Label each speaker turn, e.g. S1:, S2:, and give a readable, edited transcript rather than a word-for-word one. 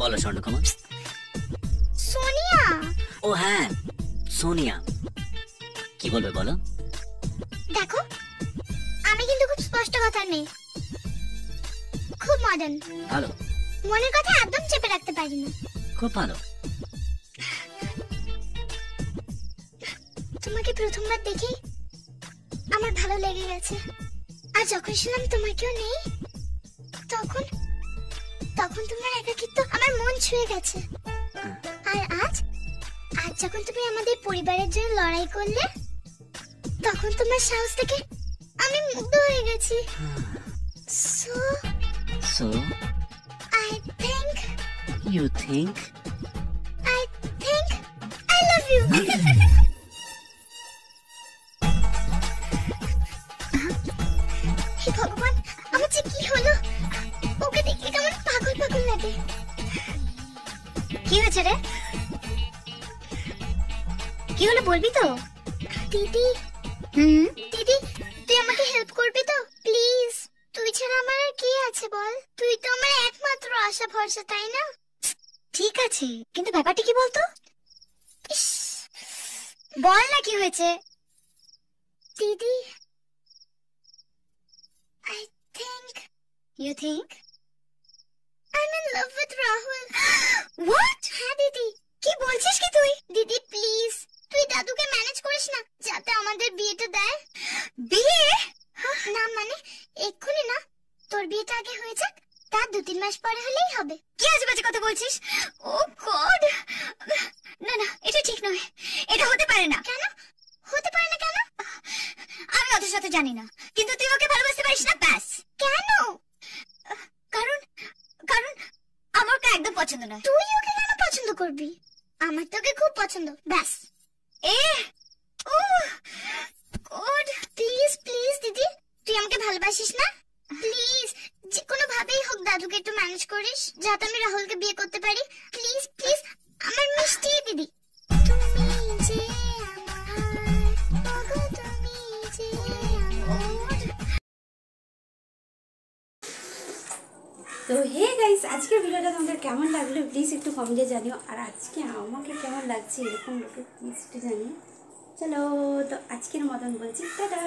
S1: বলো স্বর্ণকুমার।
S2: সোনিয়া।
S1: ও হ্যাঁ সোনিয়া, কি বলবে বলো।
S2: দেখো আমি কিন্তু খুব স্পষ্ট কথা নেই, খুব মডার্ন।
S1: ভালো।
S2: মনের কথা একদম চেপে রাখতে পারি না।
S1: খুব ভালো।
S2: তোমাকে প্রথমবার দেখি আমার ভালো লেগে গেছে, আর যখন শুনলাম তোমার কেউ নেই তখন তখন তোমার একাকিত্ব আমার মন ছুঁয়ে গেছে। আর আজ আজ যখন তুমি আমাদের পরিবারের জন্য লড়াই করলে তখন তোমার সাহস দেখে আমি মুগ্ধ হয়ে গেছি। So
S1: so
S2: I think
S1: you think
S2: I think I love you. হে ভগবান, আমার যে কি হলো, ওকে দেখলে কেমন পাগল পাগল লাগে। কি হয়েছে রে? কি হলো বলবি তো? দিদি। দিদি তুই আমাকে হেল্প করবি তো প্লিজ? তুই ছাড়া আমার আর কে আছে বল? তুই তো আমার একমাত্র আশা ভরসা, তাই না? ঠিক আছে, কিন্তু ব্যাপারটা কি বলতো? বল না কি হয়েছে। দিদি I think you think I'm in love with Rahul. What? হ্যাঁ দিদি। কি বলছিস কি তুই? দিদি প্লিজ তুই দাদুকে ম্যানেজ করিস না যাতে আমাদের বিয়েটা দেয়। বিয়ে? না মানে এক্ষুনি না, তোর বিয়েটা আগে হয়ে যাক, তার 2-3 মাস পরে হলেই হবে। কি আজেবাজে কথা বলছিস? ও গড, না না এটা ঠিক নয়, এটা হতে পারে না। কেন হতে পারে না? কেন? আমি ওদের সাথে জানি না, কিন্তু তুই ওকে ভালোবাসতে পারিস না ব্যাস। কেন? কারণ কারণ আমার ওকে একদম পছন্দ নয়। তুই ওকে কেন পছন্দ করবি? আমার তোকে খুব পছন্দ ব্যাস। এ ও গড, প্লিজ প্লিজ দিদি তুই আমাকে ভালোবাসিস না? প্লিজ যে কোনো ভাবেই হোক দাদুকে একটু ম্যানেজ করিস যাতে আমি রাহুলকে বিয়ে করতে পারি। প্লিজ প্লিজ আমার মিষ্টি দিদি। তুমি যে আমার, তুমি যে আমার।
S3: তো হে গাইস, আজকের ভিডিওটা তোমাদের কেমন লাগলো প্লিজ একটু কমেন্টে জানিও, আর আজকে আমাকে কেমন লাগছে এরকম লোকে প্লিজ একটু জানিও। চলো তো আজকের মতন বলছি টাটা।